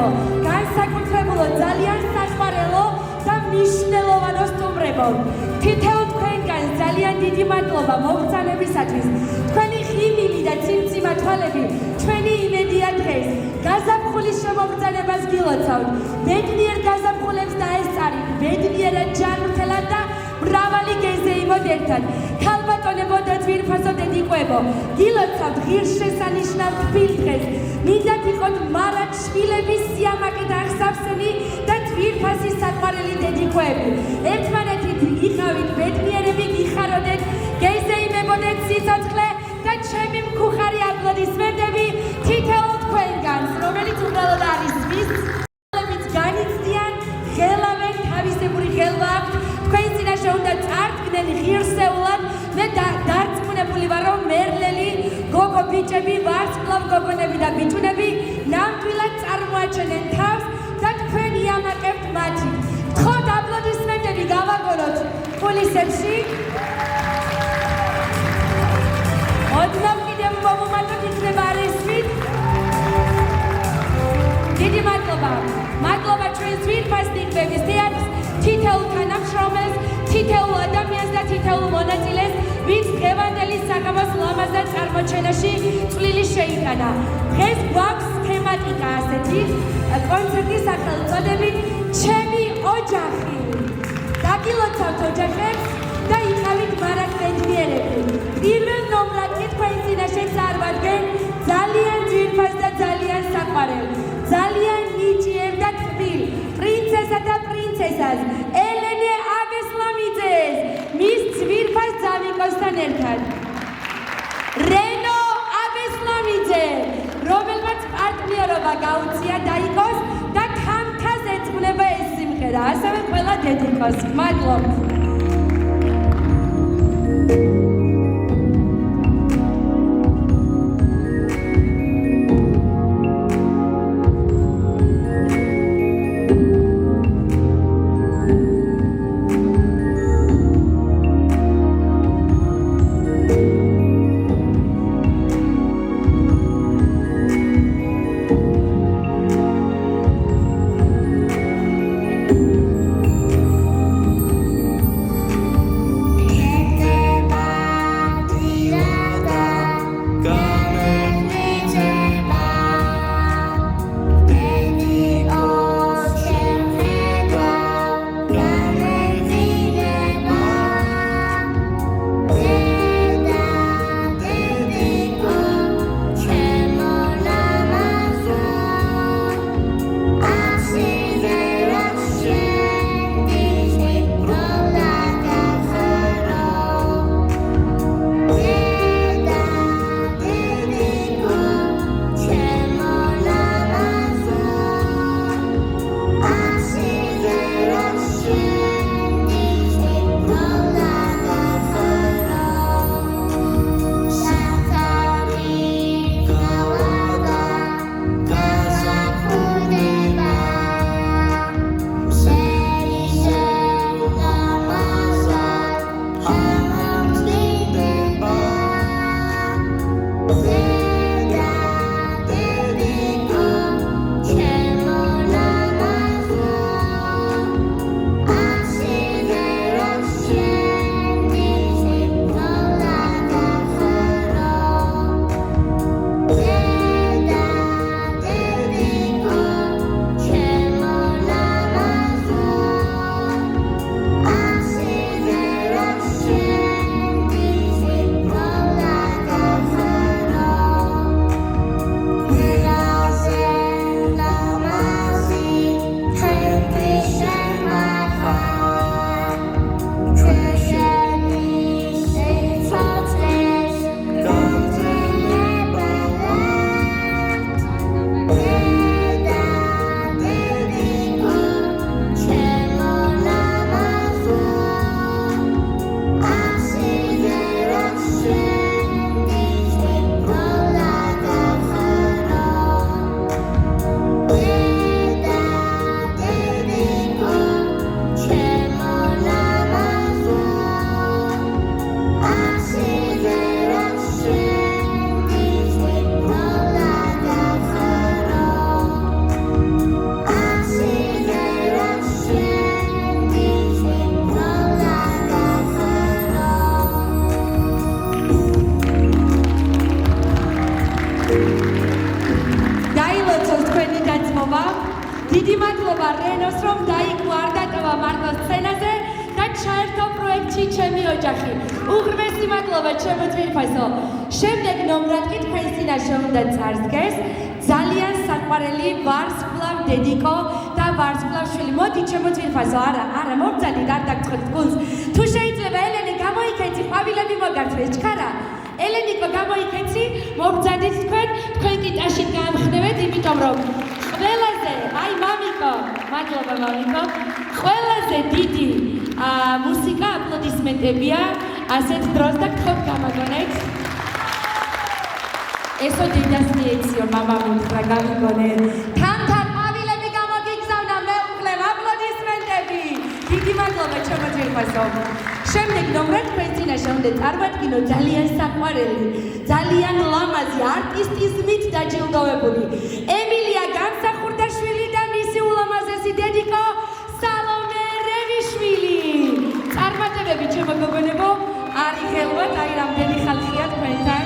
საშუალო, განსაკუთრებულო, ძალიან საყვარელო და მნიშვნელოვანო სტუმრებო. თითოეულ თქვენგანს ძალიან დიდი მადლობა მოგზაურობისათვის. თქვენი ხიბილი და ციმციმა თვალები ჩვენი იმედია დღეს. გაზაფხულის შემოგზაურებას გილოცავთ. ბედნიერ გაზაფხულებს დაესწარით, ბედნიერად ჯანმრთელად და მრავალი გეზეიმოდ ერთად. ქალბატონებო და ძვირფასო დედიყვებო, გილოცავთ ღირსშესანიშნავ თბილ დღეს. მინდათ იყოთ მარად შვილების სიამაყე და აღსავსემი და ძვირფასი საყვარელი დედიყვები. ერთმანეთით იყავით ბედნიერები, გიხაროდეთ, გეზეიმებოდეთ სიცოცხლე და ჩემი მქუხარი აპლოდისმენტები თითოეულ თქვენგანს, რომელიც უბრალოდ არის ვის განიცდიან, ღელავენ, თავისებური ღელვა აქვთ. თქვენ წინაშე უნდა წარდგნენ ღირსეულად. მე დარწმუნებული ვარ, რომ მერლელი, გოგო ბიჭები, ვარსკვლავ გოგონები და ბიჭუნები ნამდვილად წარმოაჩენენ თავს და თქვენ იამაყებთ მათი. გთხოვთ აპლოდისმენტები გავაგონოთ კულისებში. ოდნავ კიდევ მომუმატოთ იქნება არესვით. დიდი მადლობა. მადლობა ჩვენს ძვირფას ნიღბების თეატრს, თითოეულ თანამშრომელს, თითოეულ ადამიანს და თითოეულ მონაწილეს, ვინც დღევანდელი საღამოს ლამაზ და წარმოჩენაში წვლილი შეიტანა. დღეს გვაქვს თემატიკა ასეთი, კონცერტის სახელწოდებით ჩემი ოჯახი. დაგილოცავთ ოჯახებს და იყავით მარად ბედნიერები. პირველ ნომრად კი თქვენ წინაშე წარვადგენ ძალიან ძვირფას და ძალიან საყვარელ, ძალიან ნიჭიერ და თბილ პრინცესა და პრინცესას ელენე აბესლამიძეს მის ძვირფას ძამიკოსთან ერთად. რენო აბესლამიძე, რომელმაც პარტნიორობა გაუწია დაიყოს და თამთას ეძღვნება ეს სიმღერა, ასევე ყველა დედიკოს. მადლობთ. დიდი მადლობა რენოს რომ დაიგვარდატოვა მარტო სცენაზე და ჩაერთო პროექტში ჩემი ოჯახი. უღრმესი მადლობა ჩემო ძვირფასო. შემდეგ ნომრად კი თქვენ წინაშე უნდა წარსდგეს ძალიან საყვარელი ვარსკვლავ დედიკო და ვარსკვლავ შვილი. მოდი ჩემო ძვირფასო, არა მობძალით არ დაგწყოთ გულს. თუ შეიძლება ელენე გამოიქეცი, ყვავილები მოგართვეს ჩქარა. ელენიკო გამოიქეცი, მობძალით თქვენ კი ტაშით გაამხნევეთ, იმიტომ რომ ყველაზე, აი მამიკო, მადლობა მამიკო, ყველაზე დიდი მუსიკა აპლოდისმენტებია ასეთ დროს და გთხოვთ გამაგონეთ. ესო დიდას მიეციო მამა მუთხრა გამიგონე. თან ყვავილები გამოგიგზავნა მეუკლებ აპლოდისმენტები. დიდი მადლობა ჩემო ძვირფასო. შემდეგ ნომრად თქვენ წინაშე უნდა წარმატკინო ძალიან საყვარელი, ძალიან ლამაზი არტისტიზმით დაჯილდოვებული ემილია განსახურდაშვილი და მისი ულამაზესი დედიკო სალომე რევიშვილი. წარმატებები ჩემო გოგონებო, არ იხელვათ, აი რამდენი ხალხია თქვენთან.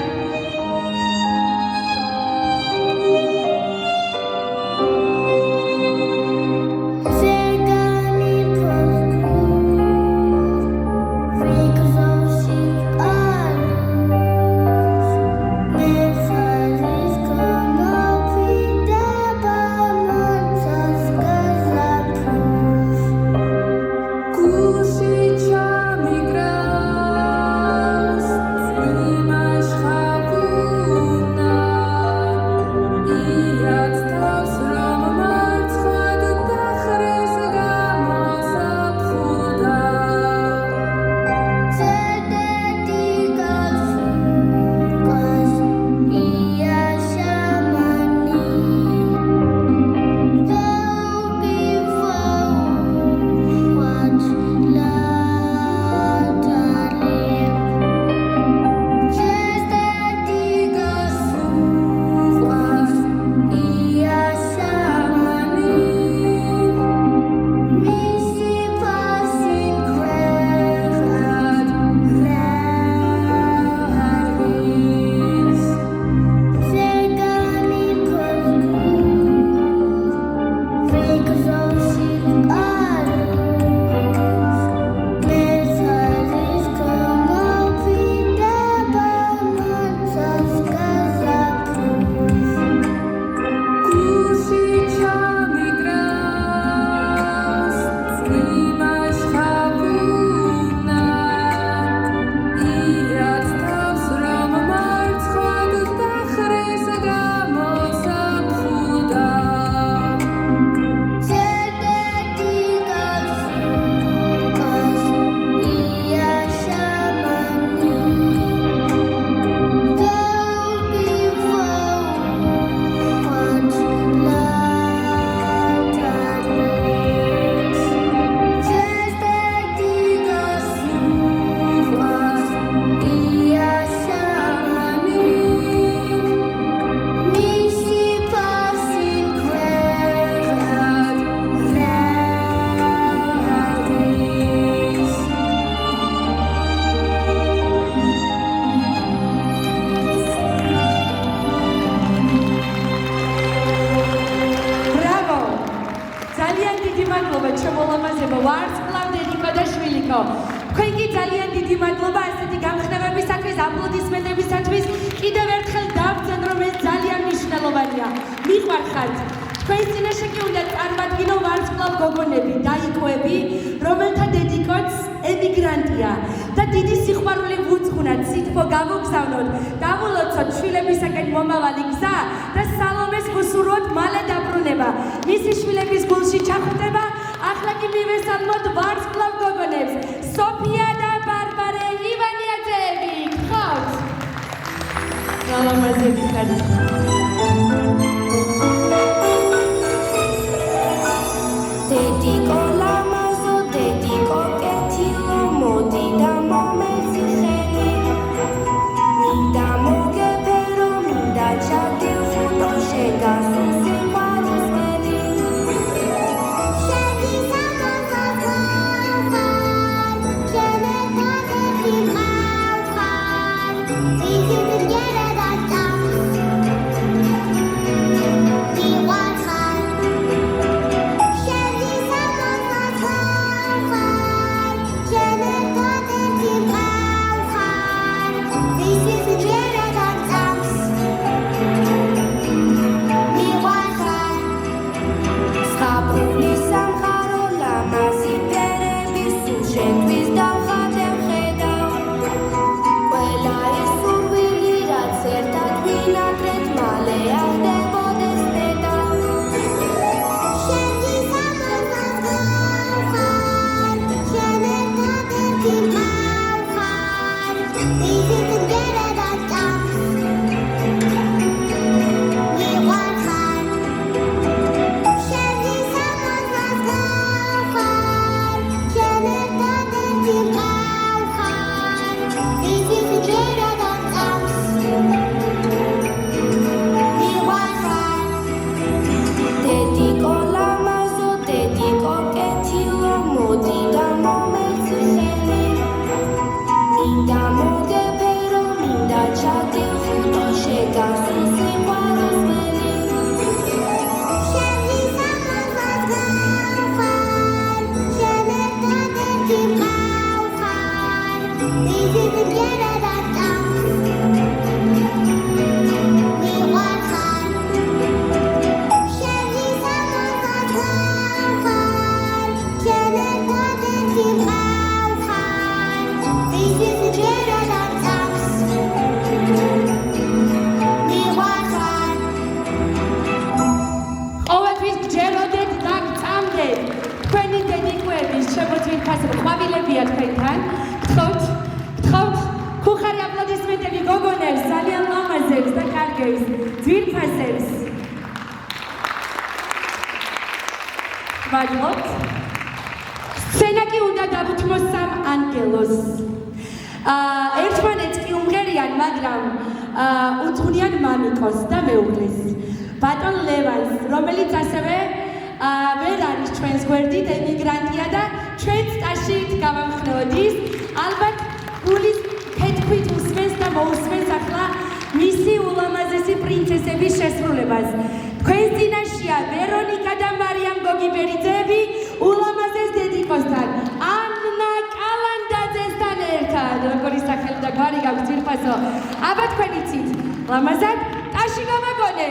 თქვენ კი ძალიან დიდი მადლობა ასეთი გამხნევებისათვის, აპლოდისმენტებისათვის. კიდევ ერთხელ დავწერთ, რომ ეს ძალიან მნიშვნელოვანია. მიყვარხართ. თქვენ წინაშე კი უნდა წარმატკინო ვარსკვლავ გოგონები, დაიკვები, რომელთა დედიკოც ემიგრანტია და დიდი სიყვარული ვუძღვნათ, სითბო გამოგზავნოთ, დავულოცოთ შვილებისაკენ მომავალი გზა და სალომეს ვუსურვოთ მალე დაბრუნება. მისი შვილების გულში ჩახვდება. ახლა კი მივესალმოთ ვარსკვლავ გოგონებს, სოფია და ბარბარე ივანიაძეები. გთხოვთ. გალამაზები ხართ. დედიკო ლამაზო, დედიკო კეთილო, მოდი და მომეცი ხელი. მინდა მოგეფერო, მინდა ჩაგიხუტო, შენ გასულ სიმღერის მელი. აპრული სამყარო ლამაზი ფერები სულ შენთვის დავხატებ ხედავ ყველა ეს სურვილი რაც ერთად ვინატრეთ მალე აღდებოდეს დედა შენთვის ამოწმავ ხარ შენ ერთად ერთი მავხარ ისიც გერა და წამს მივარხარ შენთვის ამოწმავ ხარ შენ ერთად ერთი მავხარ ისიც გერა და წამს მივარხარ დედიკო ლამაზო დედიკო კეთილო მოდი და მომეცი ხელი მინდა მოგეფერო მინდა ჩაგიხუტო შეგასულ სიყვარულს ველი შენთვის ამოწმავ ხარ შენ ერთად ერთი მავხარ ისიც გერა და წამს მივარხარ შენთვის ამოწმავ ხარ შენ ერთად ერთი მავხარ ისიც გერა და წამს მივარხარ ყოველთვის გჯეროდეთ და გწამდეთ თქვენი დედიკოების შემოწმიფასებ ყვავილებია თქვენთან გთხოვთ ხუხარი აპლოდისმენტები გოგონებს ძალიან ლამაზებს და კარგებს ძვირფასებს ვაგლობთ სცენა კი უნდა დავუთმოს სამ ანგელოს ერთმანეთს კი უმღერიან მაგრამ უძღვნიან მამიკოს და მეუღლეს ბატონ ლევანს რომელიც ასევე ვერ არის ჩვენს გვერდით ემიგრანტია და ჩვენს სტაშით გავამხნევოდის ალბათ გულის თეთქვით უსმენს და მოусმენს ახლა მისი ულამაზესი პრინცესების შესრულებას თქვენს წინაშეა ვერონიკა და მარიამ გოგიბერიძეები ულამაზეს დედიკოსთან ანნა კალანდაძესთან ერთად როგორი სახელი და გვარი გაქვს ძვირფასო აბა თქვენ იცით ლამაზად ტაში გამაგონე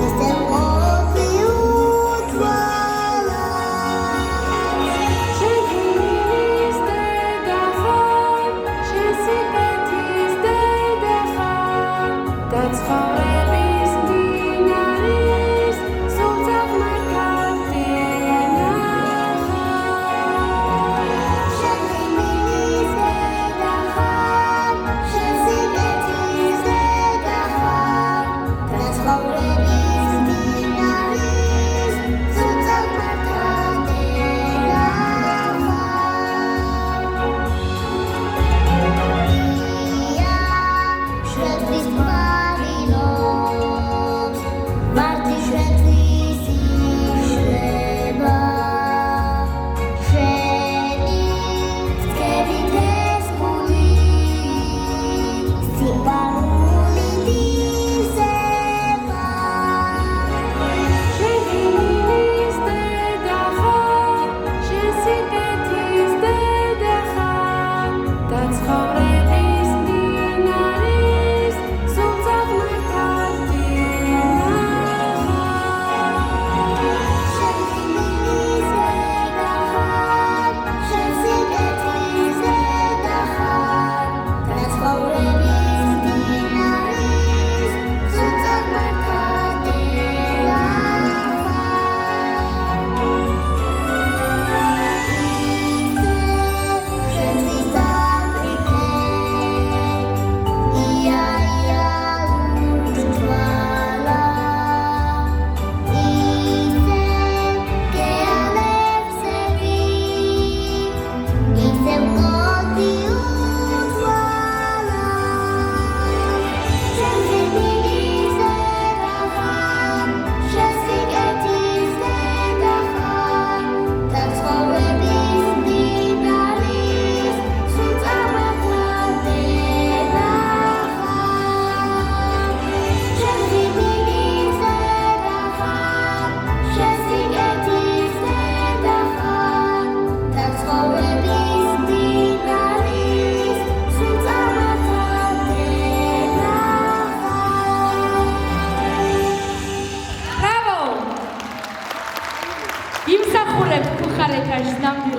Mr. Obi Udwa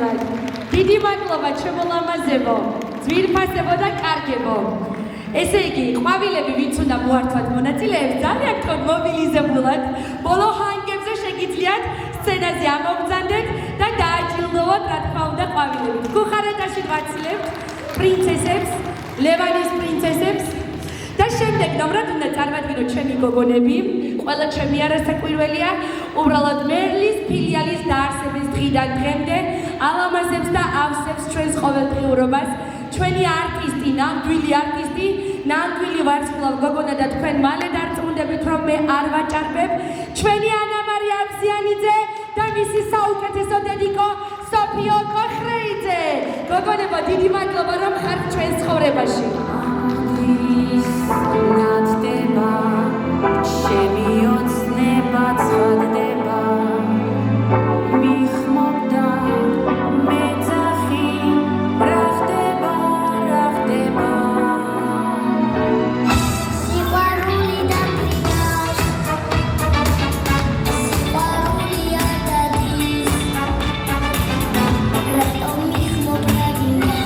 მოგესალმებათ. დიდი მადლობა ჩემო ლამაზებო, ძვირფასებო და კარგებო. ესე იგი, ყვავილები ვინც უნდა მოართვათ მონაწილეებს, ძალიან გქონთ მობილიზებულად, ბოლო ჰანგებზე შეგიძლიათ სცენაზე ამოგზანდეთ და დააჯილდოვოთ, რა თქმა უნდა, ყვავილებით. ქუხარეთაში ვაცლებთ პრინცესებს, ლევანის პრინცესებს და შემდეგ ნომრად უნდა წარმატკინოთ ჩემი გოგონები, ყველა ჩემი არასაკვირველია, უბრალოდ მერლის ფილიალის დაარსების დღიდან დღემდე ალამაზებს და ავსებს ჩვენს ყოველდღიურობას. ჩვენი არტისტი, ნამდვილი ვარსკვლავ გოგონა და თქვენ მალე დარწმუნდებით, რომ მე არ ვაჭარბებ. ჩვენი ანა მარია აბზიანიძე და მისი საუკეთესო დედიკო სოფიო კოხრეიძე. გოგონებო, დიდი მადლობა, რომ ხართ ჩვენს ცხოვრებაში. ნათდება, შემიოცნება ცხადდება, მიხმობდა მეძახი, რა ხდება, რა ხდება. სიყვარული და ფრინავს, სიყვარული არ დადის, რატომ მიხმობდა გინდა,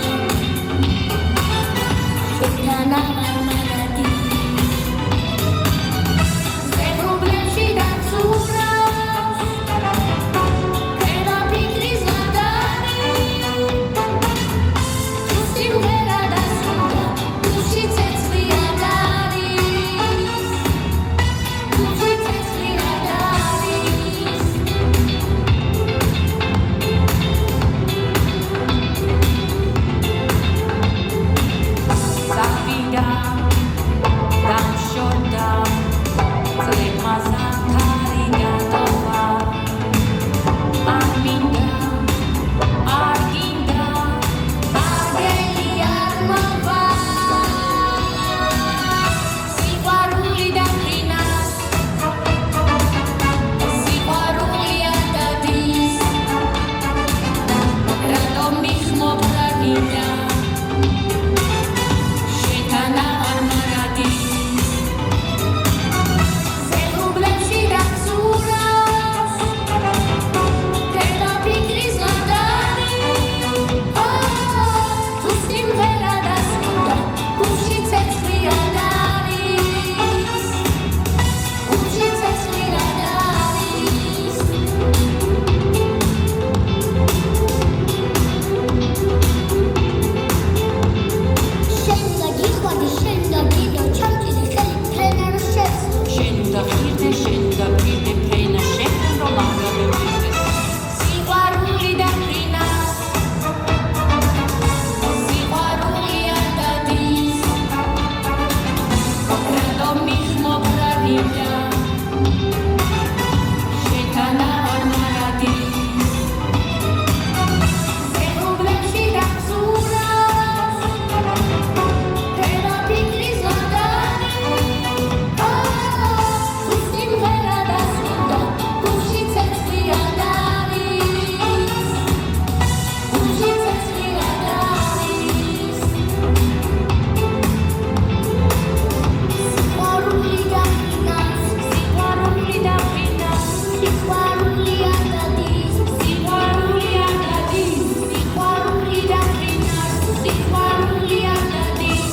შენთან არ მაგადის. ზებრუბლებში დაცურავს, ფიქრის ლადანი, თუ სიმღერა დასრულდა, გულში ცეცხლი არ არის, გულში ცეცხლი არ არის. საფიდა დამშორდა, წლებმა ზამთარი გატოვა, არ მინდა, არ გინდა, აგელი არ მოვა, სიყვარული და ფრინავს, სიყვარული არ დადის, რატომ მიხმობდა გინდა, შენთან აღარ მაგადის. ზებრუბლებში დაცურავს, ფიქრის ლადანი, თუ სიმღერა დასრულდა, გულში ცეცხლი არ არის, გულში ცეცხლი არ არის. შენ და გიხვადი, შენ და გიდო, ჩამჭიდე ხელი ფრენა რო შეცდო. შენ უნდა ღირდე, შენ უნდა პირდე ფრენა შენ რომ არ გამევიდეს. სიყვარული და ფრინავს, სიყვარული არ დადის, რატომ მიხმობდა გინდა, შენთან აღარ მაგადის. ზებრუბლებში დაცურავს, ფიქრის ლადანი, თუ სიმღერა დასრულდა, გულში ცეცხლი არ არის, გულში ცეცხლი არ არის. სიყვარული და ფრინავს, სიყვარული და ფრინავს, სიყვარული არ დადის, სიყვარული არ დადის. სიყვარული და ფრინავს, სიყვარული არ დადის.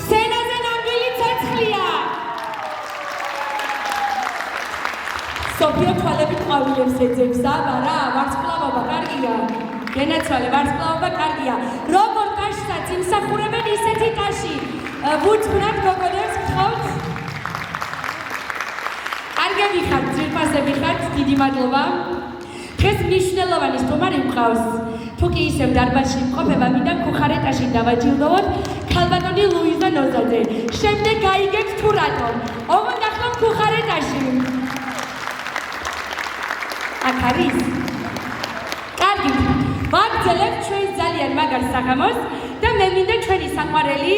სცენაზე ნამდვილი ცეცხლია. სოფიო თვალებით ყვავილებს ეძებს, აბარა, ვარსკვლავობა კარგია. გენაცვალე, ვარსკვლავობა კარგია. როგორ ტაშსაც იმსახურებენ, ისეთი ტაში. ვუძღვნათ გოგონებს გთხოვთ. კარგები ხართ, ძვირფასები ხართ, დიდი მადლობა. დღეს მნიშვნელოვანი სტუმარი მყავს. თუ კი ისევ დარბაზში იმყოფება, მინდა ქუხარეთაში დავაჯილდოვოთ ქალბატონი ლუიზა ნოზაძე. შემდეგ გაიგებთ თუ რატომ. ოღონდ ახლა ქუხარეთაში. აქ არის? კარგი. ვაგრძელებთ ჩვენს ძალიან მაგარ საღამოს და მე მინდა ჩვენი საყვარელი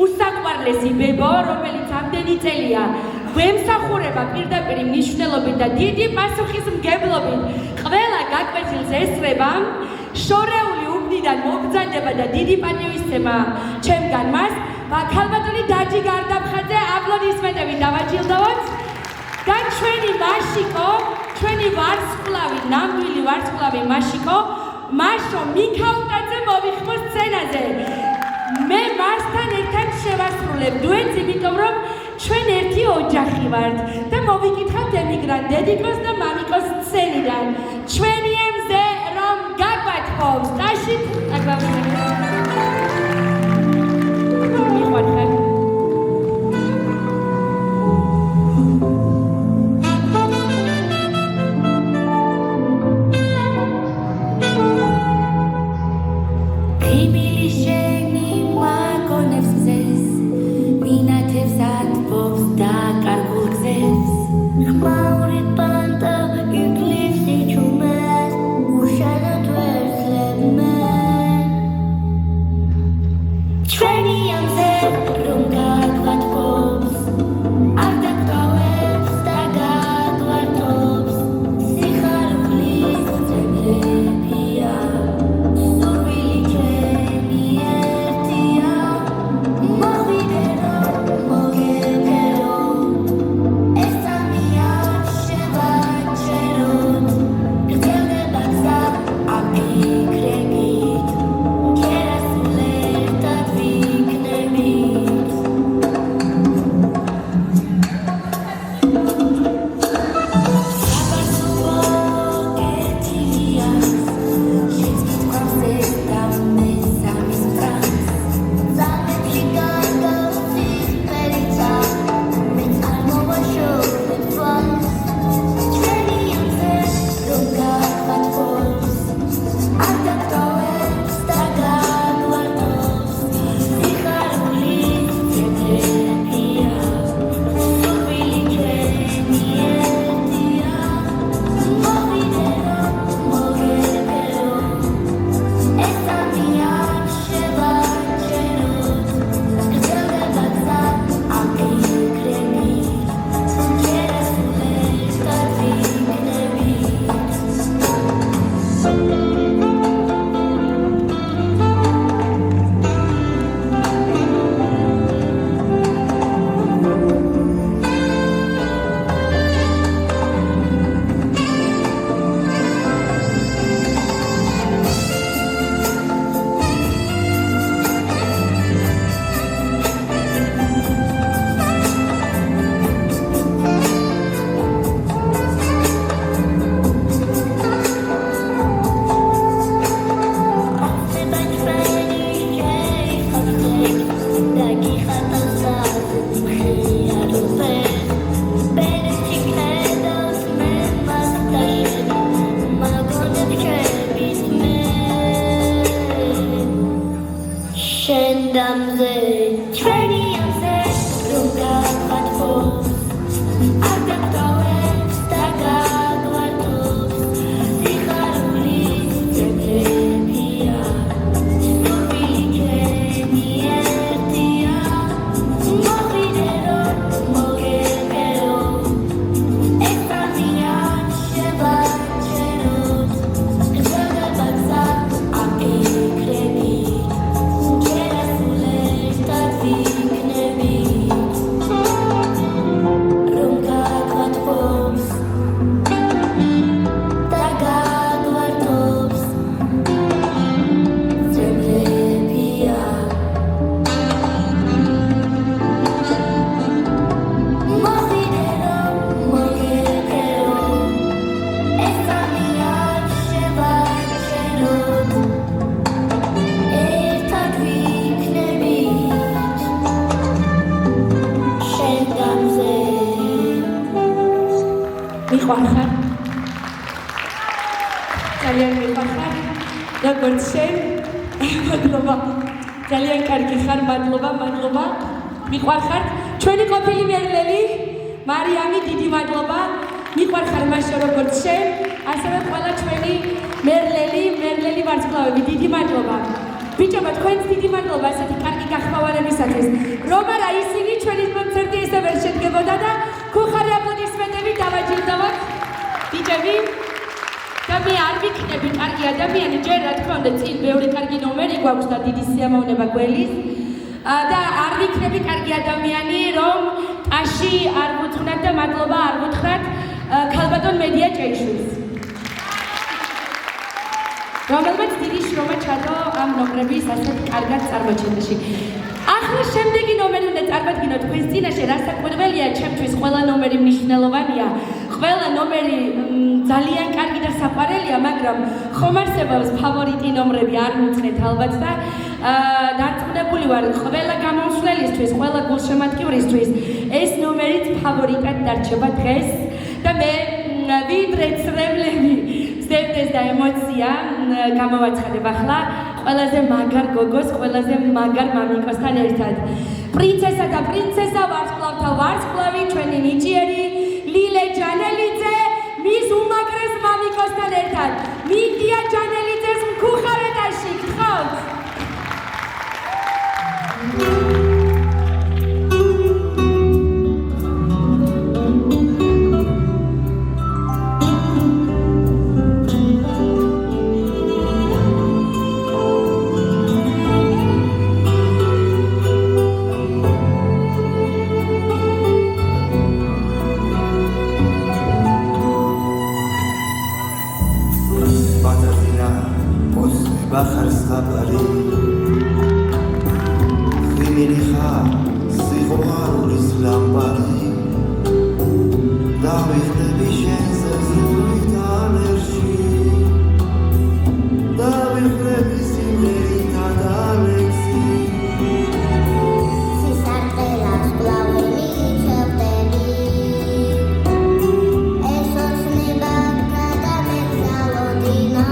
უსაყვარლესი ბებო, რომელიც ამდენი წელია გვემსახურება პირდაპირ მნიშვნელობით და დიდი პასუხისმგებლობით ყველა გაკვეთილს ესწრება, შორეული უბნიდან მოგზადება და დიდი პატივისცემა ჩემგან მას, ქალბატონი დაჯი გარდაფხაძე, აპლოდისმენტები დავაჯილდოვოთ და ჩვენი მაშიკო, ჩვენი ვარსკვლავი, ნამდვილი ვარსკვლავი მაშიკო მაშო მიქაუტაძე მოვიხმო სცენაზე. მე მასთან ერთად შევასრულებ დუეტს, იმიტომ რომ ჩვენ ერთი ოჯახი ვართ და მოვიკითხავთ ემიგრანტ დედიკოს და მამიკოს სცენიდან. ჩვენი ემზე რომ გაგვათხოვს, ტაშით მიყვარხარ. მიყვარხარ. ძალიან მიყვარხარ. როგორც შენ, მადლობა. ძალიან კარგი ხარ, მადლობა. მიყვარხარ. ჩვენი ყოფილი მერლელი, მარიამი, დიდი მადლობა. მიყვარხარ მაშინ როგორც შენ, ასევე ყველა ჩვენი მერლელი ვარსკვლავები, დიდი მადლობა. ბიჭებო, თქვენს დიდი მადლობა ასეთი კარგი გახმოვანებისათვის. რომ არა ისინი ჩვენი კონცერტი ესე ვერ შედგებოდა და ქუხარი აპლოდისმენტები დავაჯილდოვოთ. ბიჭები, და მე არ ვიქნები კარგი ადამიანი, ჯერ რა თქმა უნდა წინ ბევრი კარგი ნომერი გვაქვს და დიდი სიამოვნება გველის. და არ ვიქნები კარგი ადამიანი, რომ ტაში არ ვუძღვნათ და მადლობა არ ვუთხრათ ქალბატონ მედია ჭეიშვილს. რომელმაც დიდი შრომა ჩადო ამ ნომრების ასეთ კარგად წარმოჩენაში. ახლა შემდეგი ნომერი უნდა წარმატგინოთ თქვენს წინაშე, რასაკვირველია, ჩემთვის ყველა ნომერი მნიშვნელოვანია. ყველა ნომერი ძალიან კარგი და საყვარელია, მაგრამ ხომ არსებობს ფავორიტი ნომრები, არ მიცნეთ ალბათ და დარწმუნებული ვარ, ყველა გამომსვლელისთვის, ყველა გულშემატკივრისთვის ეს ნომერიც ფავორიტად დარჩება დღეს და მე ვიდრე ცრემლები ვსდევდეს და ემოცია გამოვაცხადებ ახლა ყველაზე მაგარ გოგოს, ყველაზე მაგარ მამიკოსთან ერთად. პრინცესა და პრინცესა, ვარსკვლავთა ვარსკვლავი, ჩვენი ნიჭიერი ლილე ჯანელიძე, მის უმაგრეს მამიკოსთან ერთად. მიდია ჯანელიძეს მქუხარეთაში, გთხოვთ. Bachars Habari Khimiliha Sigharulis Lambari David Bishenze Zuritanershi David Bisimlerita Dalexi Sisartelas Blaveni Chapteni Esos Nibaka da Mexalodina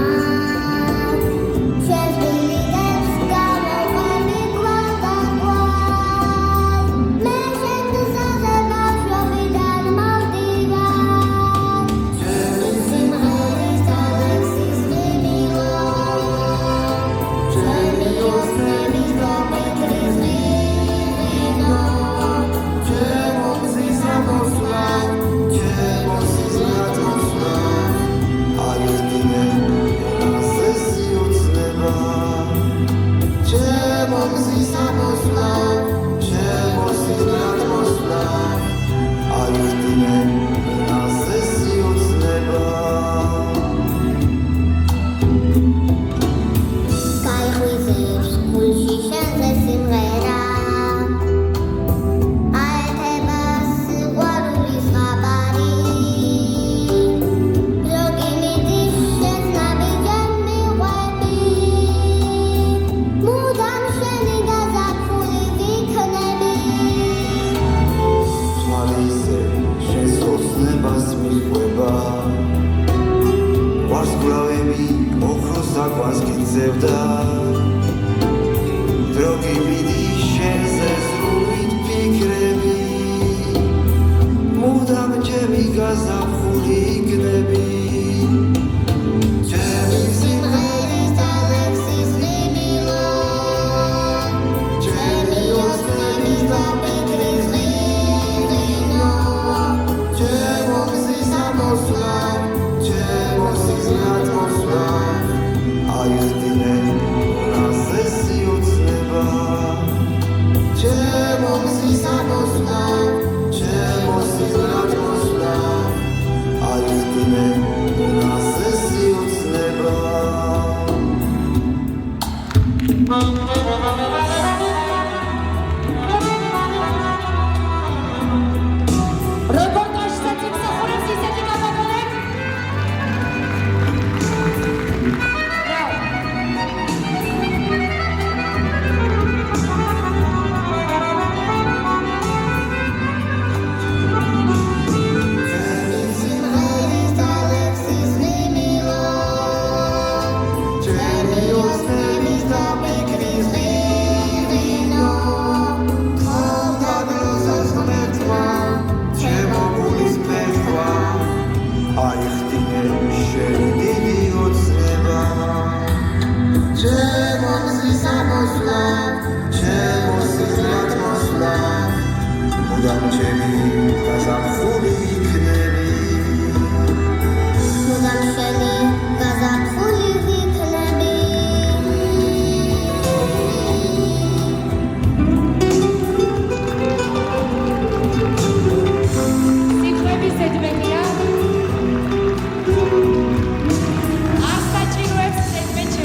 ასაჭიროებს ზედმეტ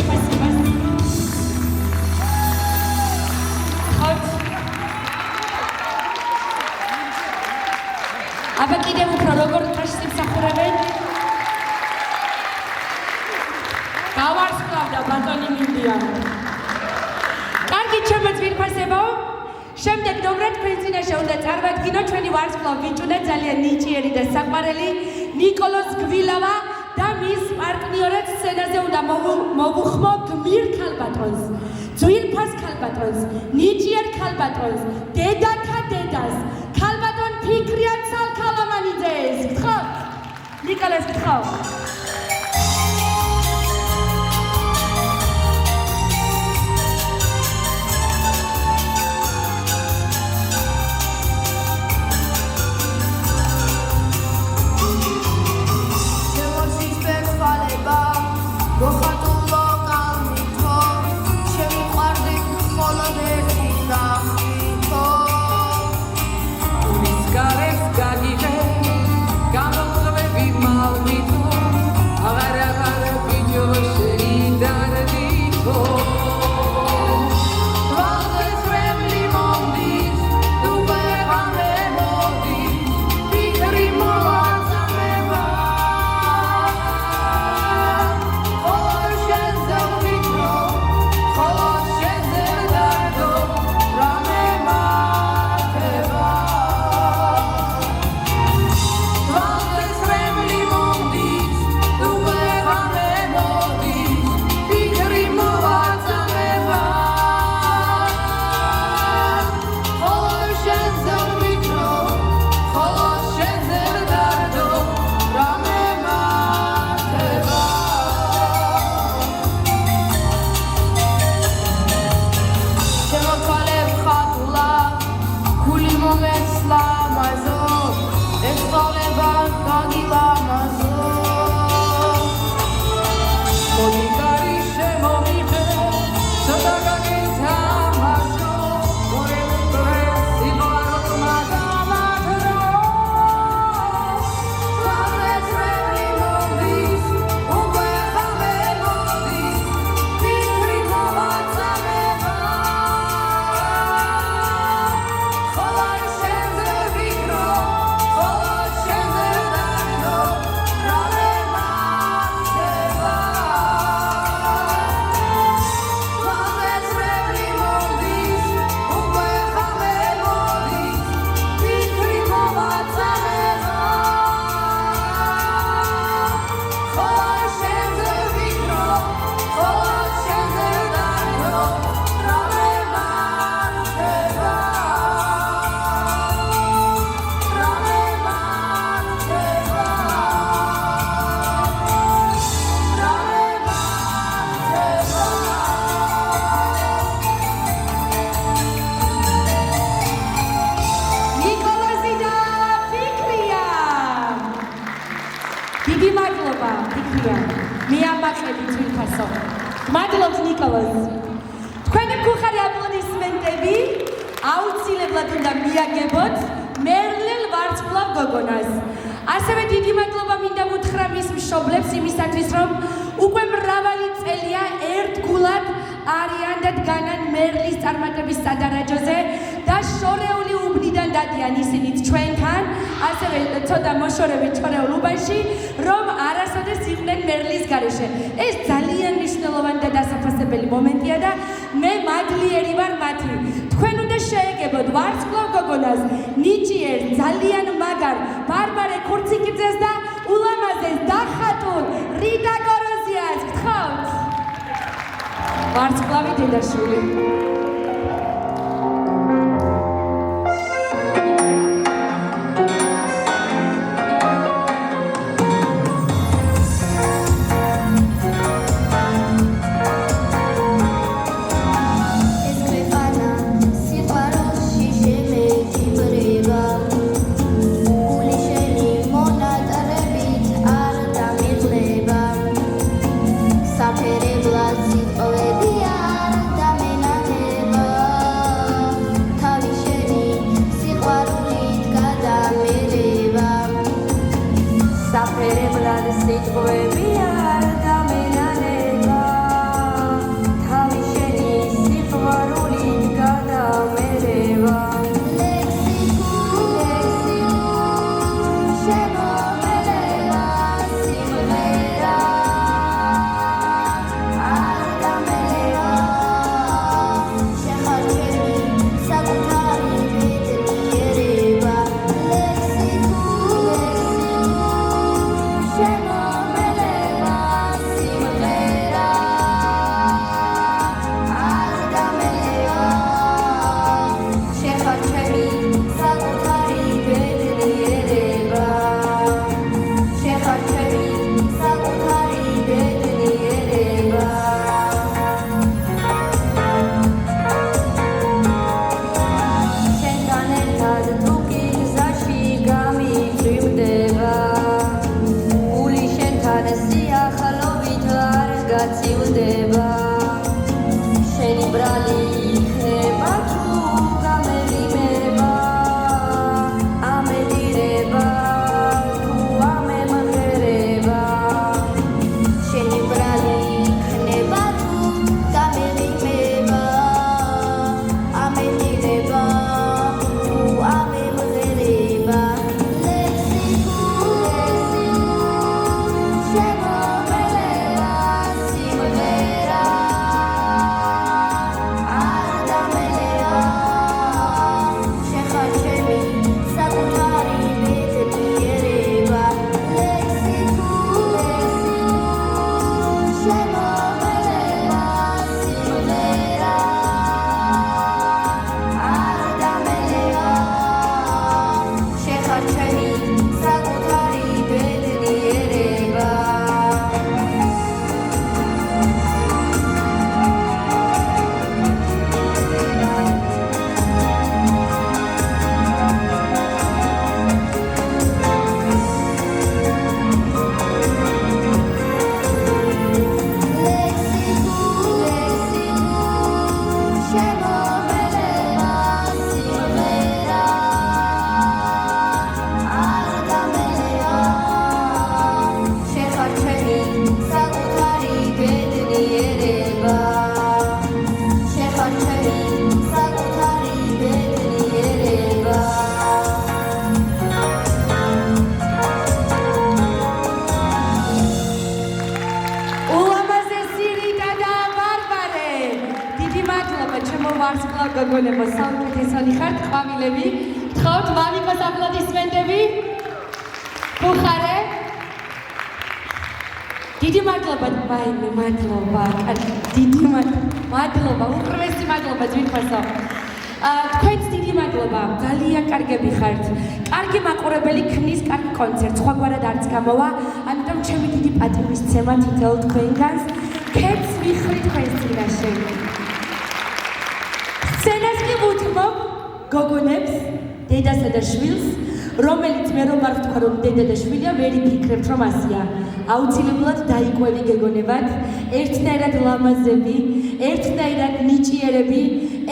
მადლობა ძვირფასებო. შემდეგ ნომრად თქვენ წინაშე უნდა წარმატგინო ჩვენი ვარსკვლავ ბიჭუნა ძალიან ნიჭიერი და საყვარელი ნიკოლოზ გვილავა და მის პარტნიორად სცენაზე უნდა მოვუხმო გმირ ქალბატონს, ძვირფას ქალბატონს, ნიჭიერ ქალბატონს, დედათა დედას, ქალბატონ ფიქრიან ცალქალამანიძეს. გთხოვთ, ნიკოლოზ გთხოვთ. დიდი მადლობა, ფიქრია. მე ამაყრები ძვირფასო. მადლობთ ნიკოლოზ. თქვენი მქუხარი აპლოდისმენტები აუცილებლად უნდა მიაგებოთ მერლელ ვარსკვლავ გოგონას. ასევე დიდი მადლობა მინდა მუთხრა მის მშობლებს იმისათვის, რომ უკვე მრავალი წელია ერთგულად არიან და დგანან მერლის წარმატების სადარაჯოზე და შორეული უბნიდან დადიან ისინიც ჩვენთან, ასევე ცოტა მოშორებით შორეულ უბანში, რომ არასოდეს იყვნენ მერლის გარეშე. ეს ძალიან მნიშვნელოვანი და დასაფასებელი მომენტია და მე მადლიერი ვარ მათი. თქვენ უნდა შეეგებოთ ვარსკვლავ გოგონას, ნიჭიერ, ძალიან მაგარ, ბარბარე ქურციკიძეს და ულამაზეს დახატულ რიტა გოროზიას. გთხოვთ. ვარსკვლავი დედაშვილი. Sapere blazit, ovediar, da menane. მადლობა ჩემო ვარსკვლავ გოგონებო, საუკეთესონი ხართ, ყვავილები. გთხოვთ მამიკოს აპლოდისმენტები. ბუხარე. დიდი მადლობა, მაიმე, მადლობა. დიდი მადლობა, უპირველესი მადლობა ძვირფასო. თქვენს დიდი მადლობა, ძალიან კარგები ხართ. კარგი მაყურებელი ქმნის კარგ კონცერტს, სხვაგვარად არც გამოვა, ამიტომ ჩემი დიდი პატივისცემა თითოეულ თქვენგანს. ქეთს ვიხრი თქვენს წინაშე. სცენას კი ვუთმობ გოგონებს, დედასა და შვილს, რომელიც მე რომ არ ვთქვა რომ დედა და შვილია, ვერ იფიქრებთ რომ ასია. აუცილებლად დაიკვევი გეგონებად, ერთნაირად ლამაზები, ერთნაირად ნიჭიერები,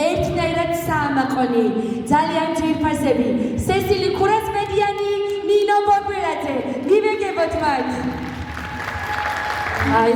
ერთნაირად საამაყონი, ძალიან ძვირფასები. სესილი ქურასმედიანი, ნინო ბოგვერაძე, მივეგებოთ მათ. აი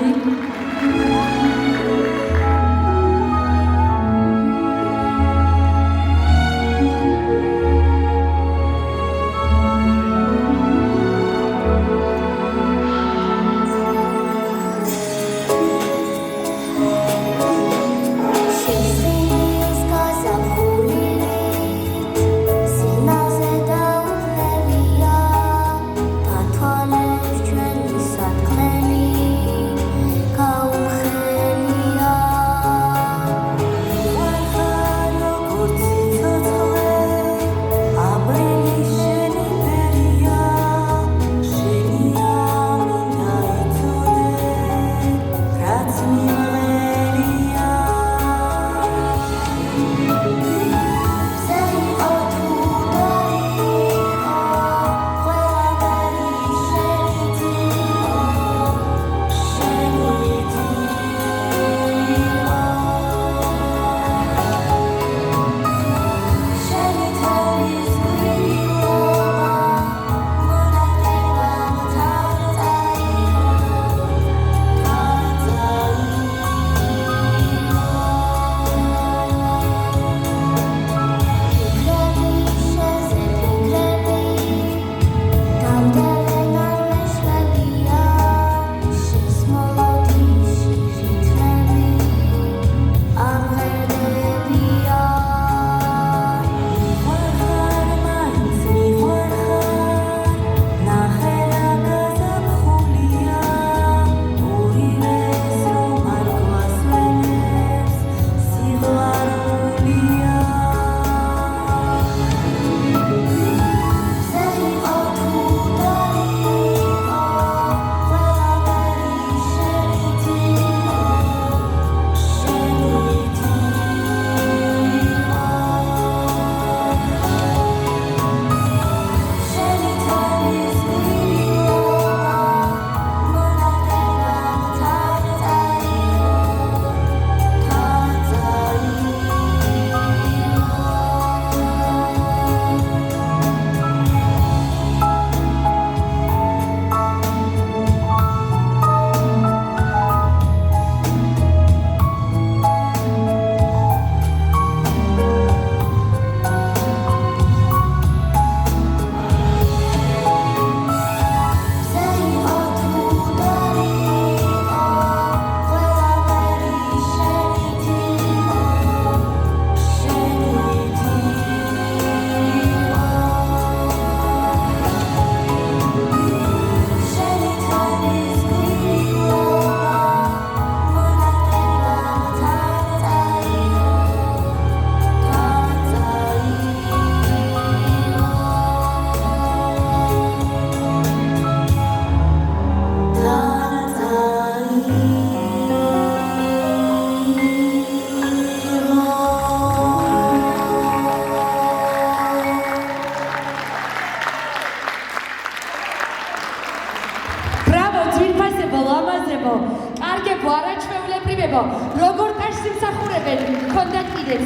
კარგებო, არაჩვეულებრივებო, როგორ კარს იმსახურებენ, გქონდათ კიდეც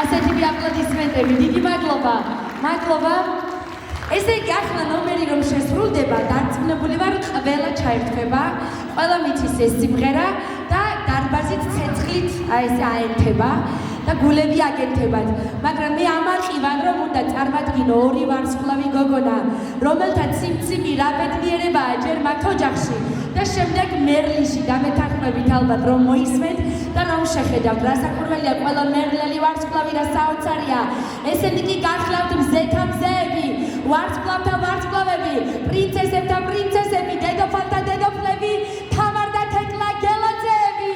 ასეთივე აპლოდისმენტები, დიდი მადლობა. მადლობა. ესე იგი, ახლა ნომერი რომ შესრულდება, დარწმუნებული ვარ, ყველა ჩაერთვება, ყველა მითის ეს სიმღერა და დარბაზით ცეცხლით ესე აერთება და გულები აგენთებათ. მაგრამ მე ამაყივან რომ უნდა წარმადგინო ორი ვარსკვლავი გოგონა, რომელთაც სიმციმი რა ბედნიერებაა ჯერ მათ ოჯახში და შემდეგ მერლიში დამეთანხმებით ალბათ რომ მოისმენთ და რომ შეხედავთ რა მწვრთნელია, ყველა მერლელი ვარსკვლავი და საოცარია. ესენი კი გახლავთ მზეთა მზეები, ვარსკვლავთა ვარსკვლავები, პრინცესებთა პრინცესები, დედოფალთა დედოფლები, თამარ და თეკლა გელაძეები.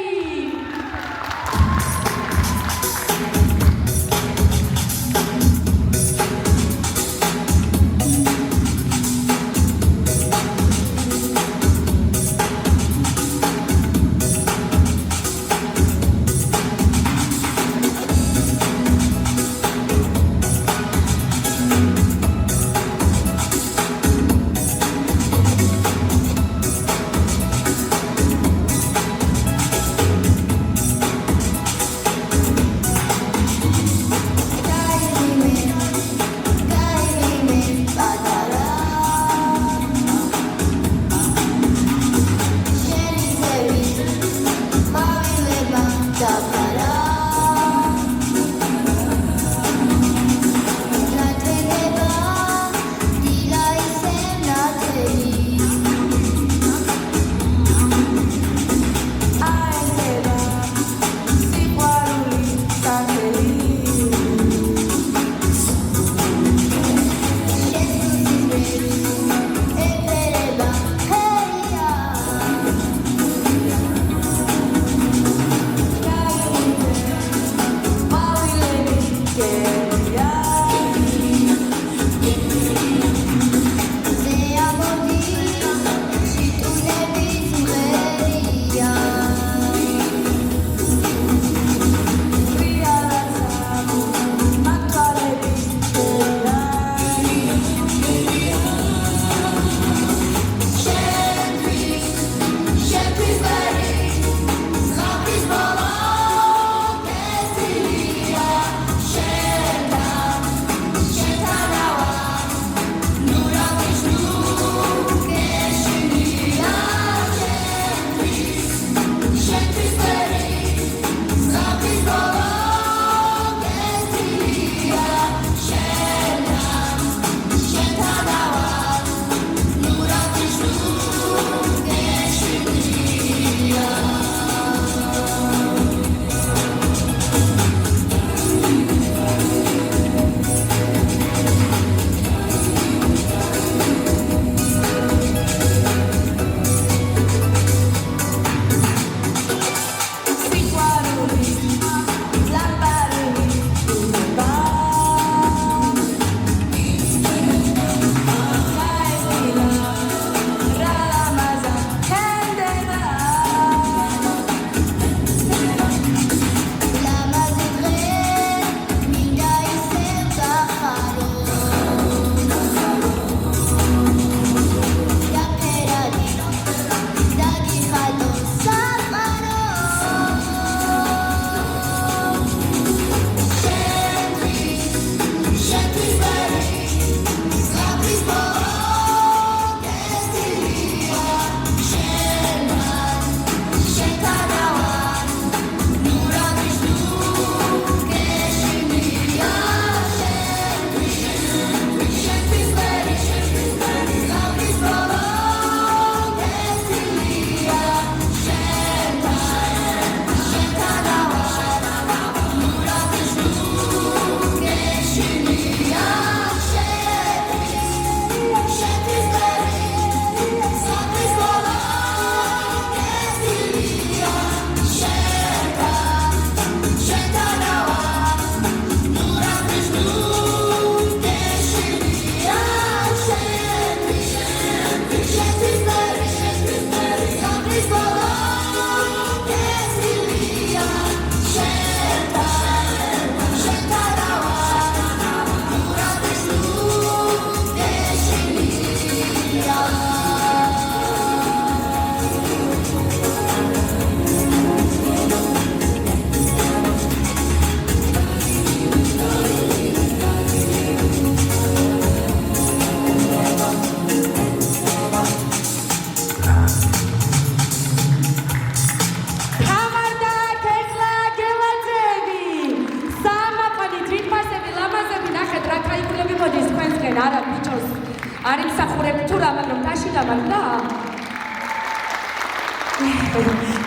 არ იმსახურებ თუ რა, მაგრამ თაში გამარდა.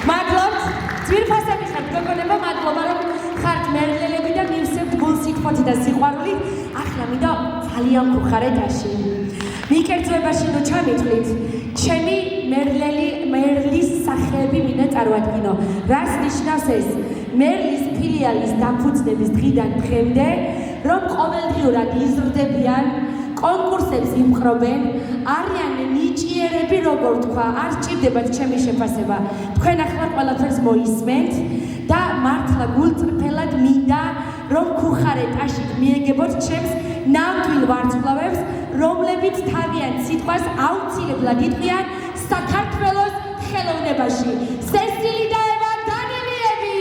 მადლობთ, ძვირფასები ხართ, გოგონება, მადლობა რომ მერლელები და მივსებთ გულსიტყვოთი და სიყვარულით, ახლა მინდა ძალიან მქუხარეთაში. მიკერძოებაში ნუ ჩამითვლით, ჩემი მერლის სახეები მინდა წარვადგინო. რას ნიშნავს ეს? მერლის ფილიალის დაფუძნების დღიდან დღემდე, რომ ყოველდღიურად იზრდებიან, კონკურსებს იმხრობენ, არიან ნიჭიერები, როგორ თქვა, არ სჭირდებათ ჩემი შეფასება. თქვენ ახლა ყველაფერს მოისმენთ და მართლა გულწრფელად მინდა, რომ ქუხარეთაშით მიეგებოთ ჩემს ნამდვილ ვარსკვლავებს, რომლებიც თავიანთ სიტყვას აუცილებლად იტყვიან საქართველოს ხელოვნებაში. სესილი და ევა დანილიევი!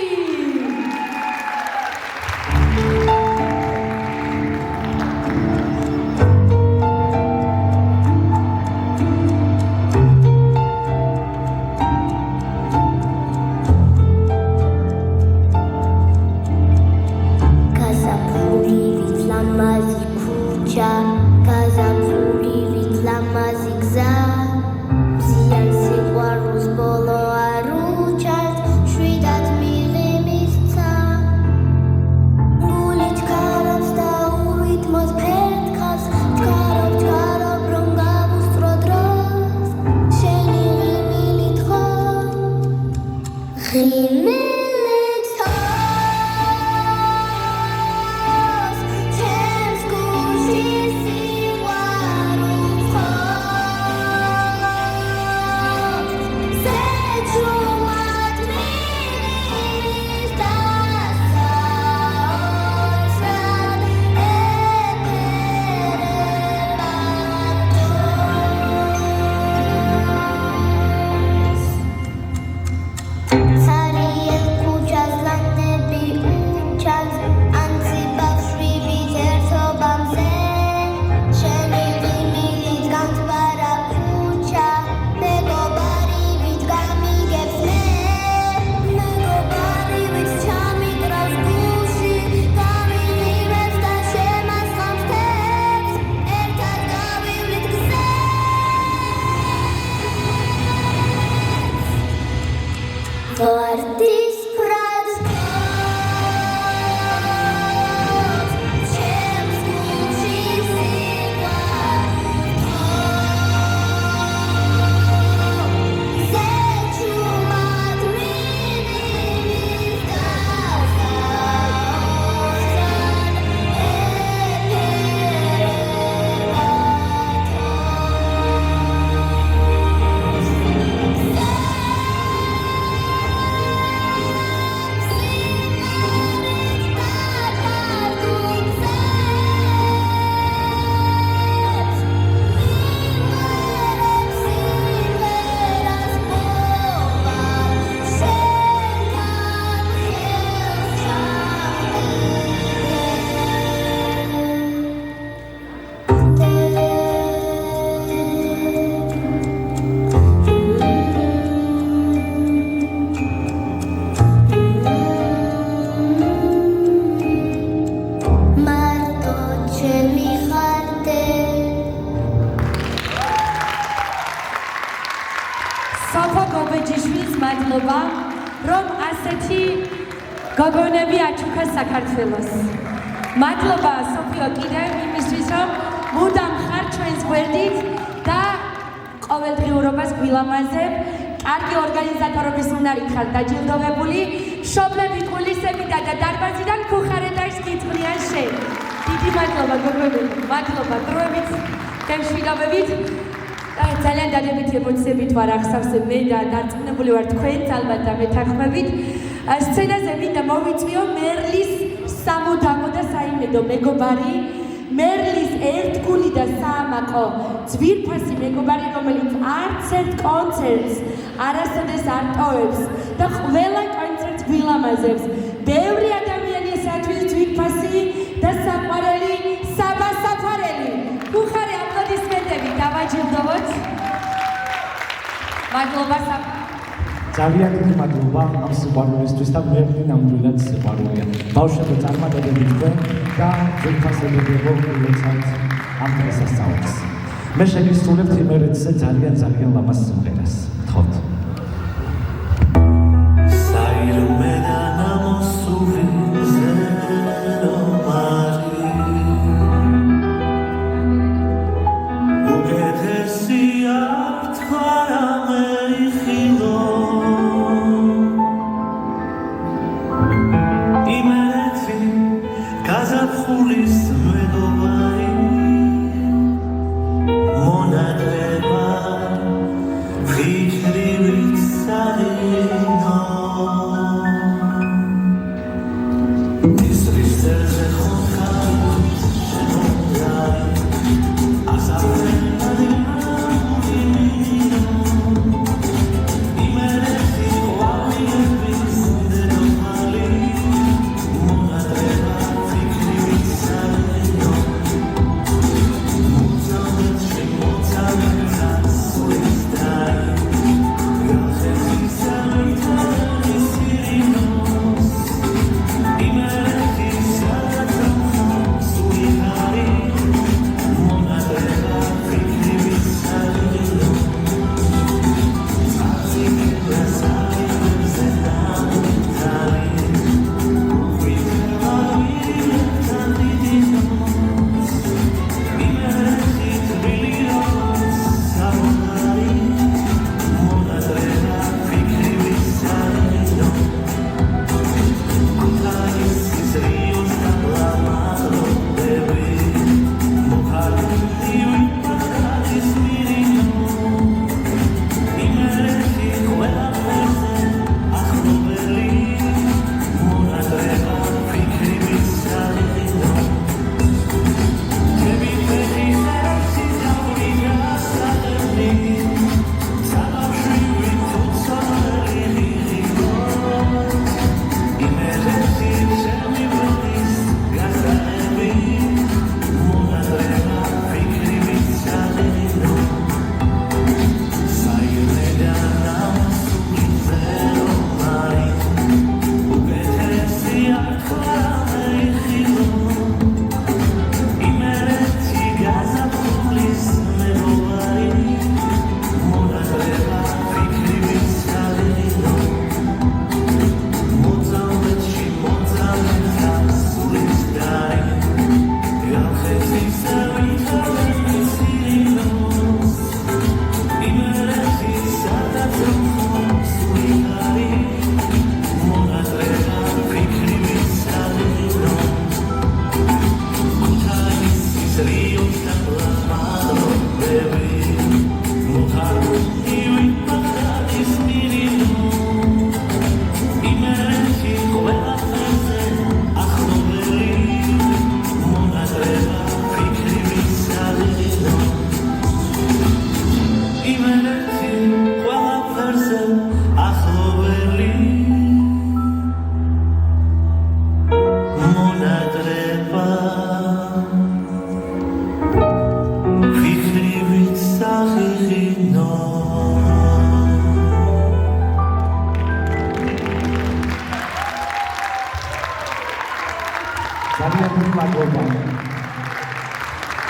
მადლობა, რომ ასეთი გოგონები აჩუქა საქართველოს. მადლობა სოფიო კიდევ იმისთვის, რომ მუდამ ხარ ჩვენს გვერდით და ყოველდღიურობას გვილამაზებ. კარგი ორგანიზატორობის უნარით ხარ დაჯილდოვებული. მშობლებით, გულისებიდან და დარბაზიდან ქუხარეთაშ გიწვრიან შენ. დიდი მადლობა გოგონები, მადლობა დროებით, გემშვიდობებით. ძალიან დადებითი ემოციებით ვარ ახსავსე მე და დარწმუნებული ვარ თქვენც ალბათ და მეთანხმებით. სცენაზე მინდა მოვიწვიო მერლის სამუდამო და საიმედო მეგობარი, მერლის ერთგული და საამაყო ძვირფასი მეგობარი, რომელიც არც ერთ კონცერტს არასოდეს არ ტოვებს და ყველა კონცერტს გვილამაზებს. ბევრი ადამიანისათვის ძვირფასი და საყვარელი საბა საფარელი. ქუხარი აპლოდისმენტები დავაჯილდოვოთ. მადლობა საბა. ძალიან დიდი მადლობა ამ სიყვარულისთვის და მერლი ნამდვილად სიყვარულია. ბავშვებო, წარმატებები თქვენ და ძვირფასებებო გულოცავთ ამ დღესასწაულს. მე შეგისურვებთ იმერეთზე ძალიან ლამაზ სიმღერას. გთხოვთ. საირმე და ნამოსული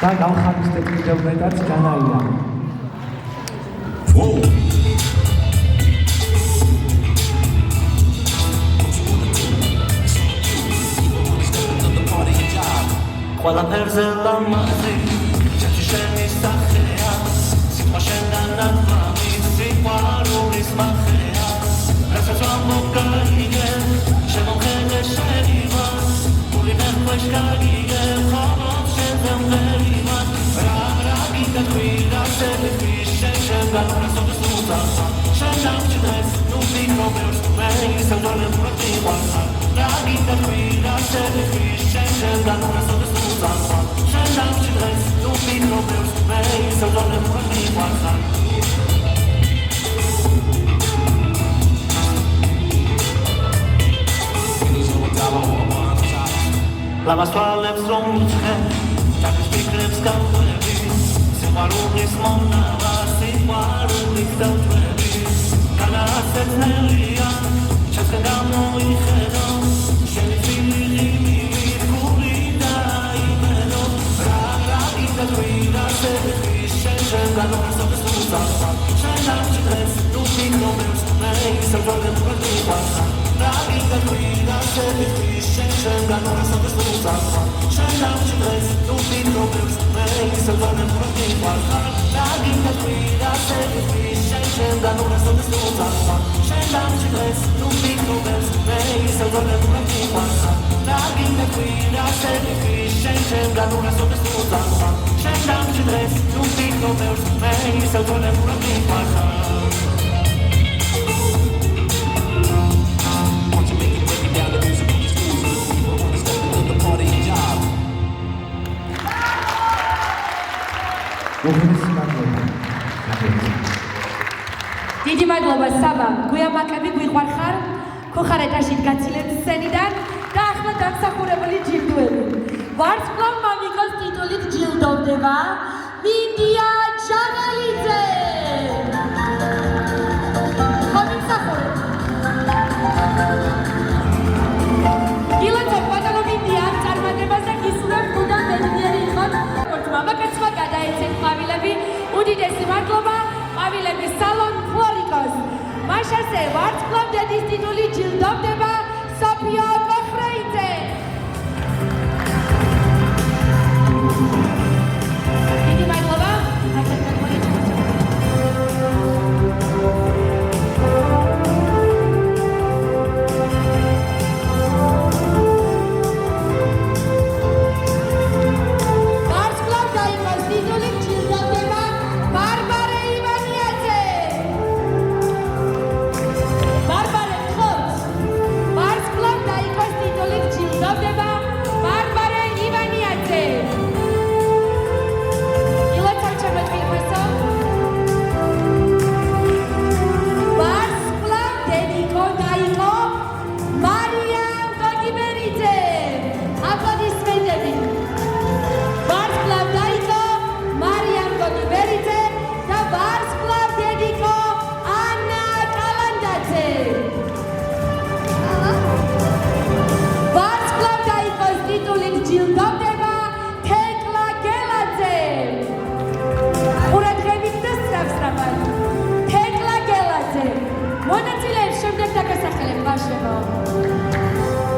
და გავხარის ტექნიკებმეტაც განაია. ყველაფერზე ლამაზი ჩაჩი შენი სახეა სიტყვა შენთან ამის სიყვარულის მახეა რასაც ამოგაიგებ შემოხელე შენი მას გული მეხყვეშ გაგიგებ ხოლოდ შენზე მღერივად რა გითქვი რა შევიდვი შენ განვრასოდეს უძახა შენ დამჭდეს ნუ მიკრობებს მე ისევ პროტივანსა რა გითქვი რა შევიდვი შენ განვრასოდეს უძახა შენ დამჭდეს ნუ მიკრობებს მე ისევ პროტივანსა Lavas toalets რომ უცხე ჩაკის ფიქრებს გავყვები სიყვარულის მონავა სიყვარულის დავწვევი განასწრებია ჩასკენ გამოიხედო შენი წილი მიგული დაიმედო რა გითქვი რა შევიდვი შენ განვასოდეს უძახა შენ დამჭდეს ნუ მიკრობებს მე ისევ პროტივანსა რა გითქვი რა შევიდვი შენ განვასოდეს უძახა შენ დამჭდეს ნუ მიკრობებს მე ისევ პროტივანსა რა გითქვი რა შევიდვი შენ განვასოდეს უძახა შენ დამჭდეს ნუ მიკრობებს მე ისევ პროტივანსა რა გითქვი ხვირა შეგიხი შენ შენგან უნასოდეს უძახვა შენ დამჭიდრეს თუ ფიქრობ მე ისევ თონებურად მიყარხარ დიდი მადლობა საბა, გუიამაკები გვიყვარხარ, ქუხარეთაში გაცილეთ სცენიდან და ახლა დამსახურებელი ჯილდოები. ვარსკვლავ მამიკოს ტიტულით ჯილდოვდება მინდია ჯანალიძე. მომისახურეთ. გილოცავ ბატონო მინდია წარმატებაზე გისურვებ გუნდა ბედნიერი იყოთ. მამაკაცმა გადაეცეთ ყვავილები, უდიდესი მადლობა ყვავილების სალონ ფლორიკოს. მაშასე ვარსკვლავ დედის ტიტული ჯილდოვდება სოფია კოხრეიძე. დიდი მადლობა.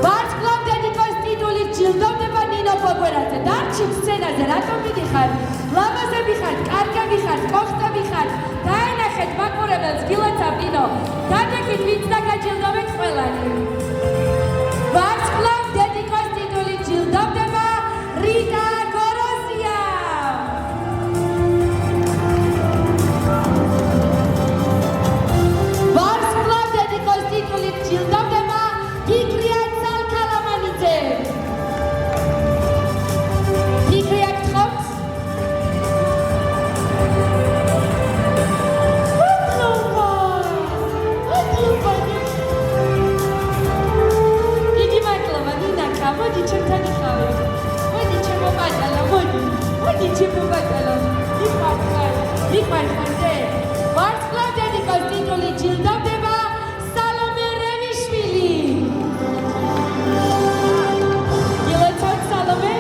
ვარსკვლავ დედიკოს ტიტულით ჯილდოვდება ნინო ფოგვერაძე. დარჩით სცენაზე, რატომ მიდიხარ? ლამაზები ხართ, კარგები ხართ, მოხტები ხართ. დაენახეთ მაყურებელს, გილოცავ ნინო. დაგეკით ვინც დაგაჯილდოვეთ ყველანი. ვარსკვლავ დედიკოს ტიტულით ჯილდოვდება რიტა გოროზია. ვარსკვლავ დედიკოს ტიტულით ჯილდოვდება ფიქრია ცალქალამანიძე. ფიქრია გთხოვთ? დიდი მადლობა ნინაკა, მოდი ჩემთან იყავი. მოდი ჩემო პატალო, მოდი ჩემო პატალო. მიხარხარ ზე. ვარსკვლავ დედიკოს ტიტული ჯილდოვდება სალომე რევიშვილი. გილოცავთ სალომე?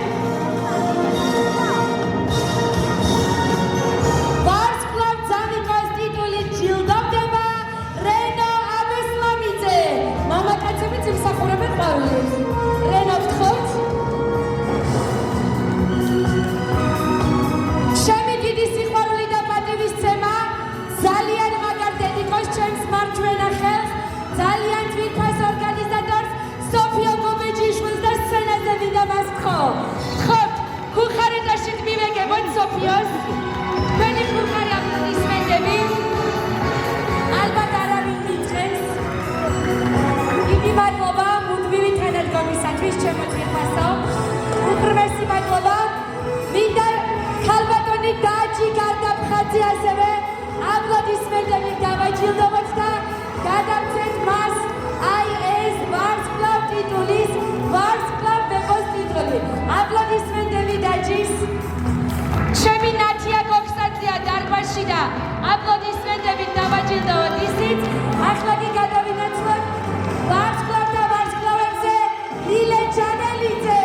ვარსკვლავ ძამიკოს ტიტულით ჯილდოვდება რენო აბესლამიძე. მამაკაცებიც იმსახურებენ ყვავილებს. რენო გთხოვთ? ჩემი დიდი სიყვარული და პატივისცემა ძალიან მაგარ დედიკოს ჩემს მარჯვენა ხელს, ძალიან თვითფას ორგანიზატორს სოფიო გობეჯიშვილს და სცენაზე მინდა მას გთხოვ. გთხოვთ, ქუხარეთაში მივეგებოთ სოფიოს. თქვენი ქუხარი აპლოდისმენტები. ალბათ არავინ მითხრეს. დიდი მადლობა მუდმივი თანადგომისათვის, ჩემო თვითფასო. უღრმესი მადლობა. მინდა ქალბატონი დაჯი გარდაფხაძე ასევე აპლოდისმენტები დავაჯილდოვოთ და გადავცეთ მას აი ეს ვარსკვლავ ტიტულის ვარსკვლავ ბებოს ტიტული. აპლოდისმენტები დაჯის. ჩემი ნათია გოგსაძეა დარბაზში და აპლოდისმენტები დავაჯილდოვოთ ისიც. ახლა კი გადავინაცვლოთ ვარსკვლავ და ვარსკვლავებზე ლილე ჯანელიძე.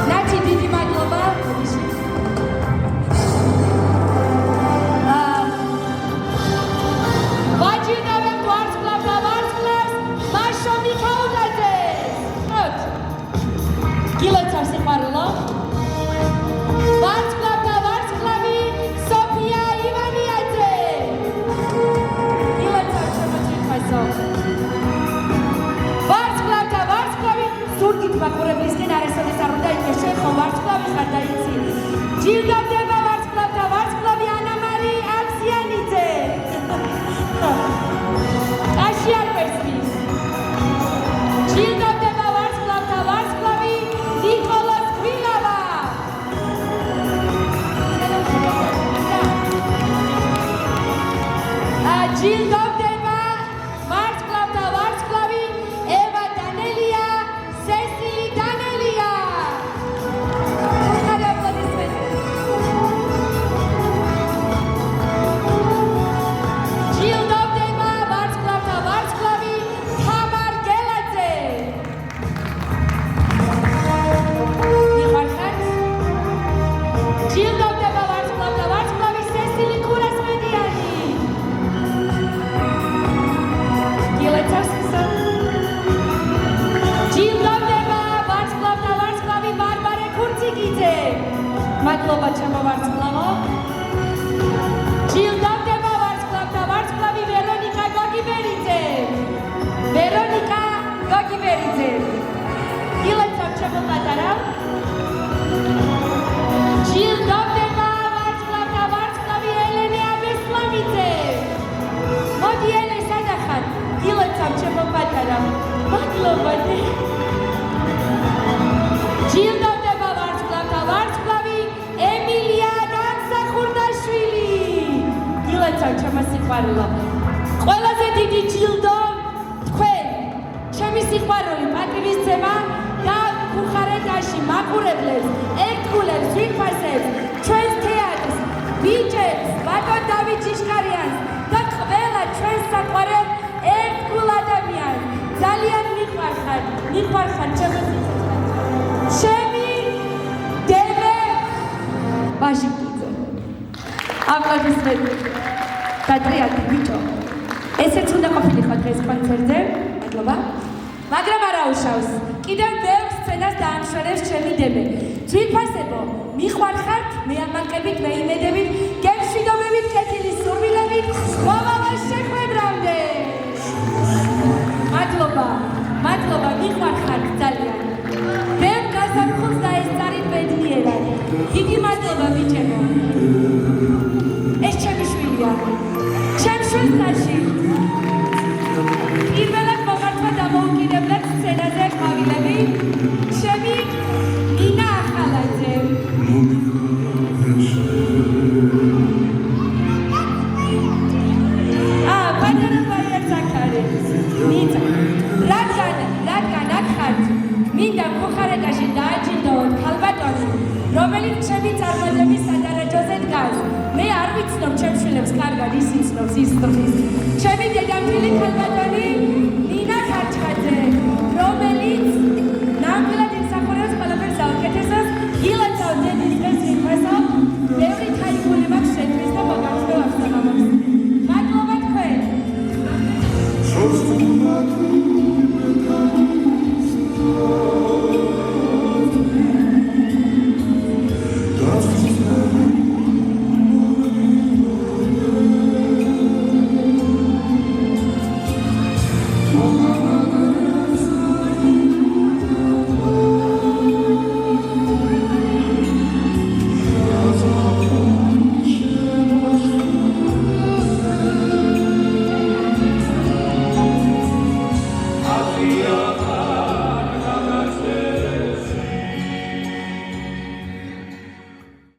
ნათი დიდი მადლობა. ვაჯილდოვებთ ვარსკვლავ და ვარსკვლავს მაშო მიქაუტაძე. გილოცავ სიყვარულო. ვარსკვლავ და ვარსკვლავი სოფია ივანიაძე. გილოცავ ჩემო თვითფასო. ხო ვარსკვლავი ხარ და იცი. ჯილდოვდება ვარსკვლავთა ვარსკვლავი ანამარი აბზიანიძე. კაში არ ვერსმის. ჯილდოვდება ვარსკვლავთა ვარსკვლავი ნიკოლოზ გვილავა. ჯილდოვდება ვარსკვლავთა ვარსკვლავი ევა დანელია სესილი დანელია. ჯილდოვდება ვარსკვლავთა ვარსკვლავი თამარ გელაძე. მიხარხარ ჯილდოვდება ვარსკვლავთა ვარსკვლავი სესილი ქურასმედიანი. ჯილდოვდება ვარსკვლავთა ვარსკვლავი ბარბარე ქურციგიძე. მადლობა ჩემო ვარსკვლავო. ჯილდოვდება ვარსკვლავთა ვარსკვლავი ვერონიკა გოგიბერიძე. ვერონიკა გოგიბერიძე. გილოცავ ჩემო პატარა. ჯილდოვდება ვარსკვლავთა ვარსკვლავი ელენე აბესლამიძე. მოდი ელე სადა ხარ? გილოცავ ჩემო პატარა. მადლობა. ჯილდოვდება ვარსკვლავთა ვარსკვლავი ემილია განსახურდაშვილი. გილოცავ ჩემო სიყვარულო. ყველაზე დიდი ჯილდო თქვენ. ჩემი სიყვარული პატივისცემა და ბუხარესტში მაყურებლებს, ერთგულებს, ვიფასებს, ჩვენს თეატრს, ბიჭებს, ბატონ დავით ჭიშკარიანს და ყველა ჩვენს საყვარელ ერთგულ ადამიანს. ძალიან მიყვარხარ ჩემი დევე ვაშინგტონზე. აპლოდისმენტები. პატრიოტი ბიჭო. ესეც უნდა ყოფილიყო დღეს კონცერტზე. მადლობა. მაგრამ არა უშავს. კიდევ ბევრ სცენას დაამშვენებს ჩემი დევე. ძვირფასებო, მიყვარხართ, მეამაყებით, მეიმედებით, გემშვიდობებით, კეთილი სურვილებით, მომავალ შეხვედრამდე. მადლობა, მიყვარხართ ძალიან. ბევრ გასაფხულს დაესწარით ბედნიერად. დიდი მადლობა ბიჭებო. ეს ჩემი შვილია. ჩემ შვილსაში. პირველად მომართვა დამოუკიდებლად სცენაზე ყვავილები. ჩემი ნინა ახალაძე. პატარა ბარიერს აქ არის. რადგან აქ ხართ, მინდა ბუხარესტში დააჯილდოვოთ ქალბატონი, რომელიც ჩემი წარმოდგენის სადარაჯოზე დგას. მე არ ვიცნობ ჩემ შვილებს კარგად, ის იცნობს, ის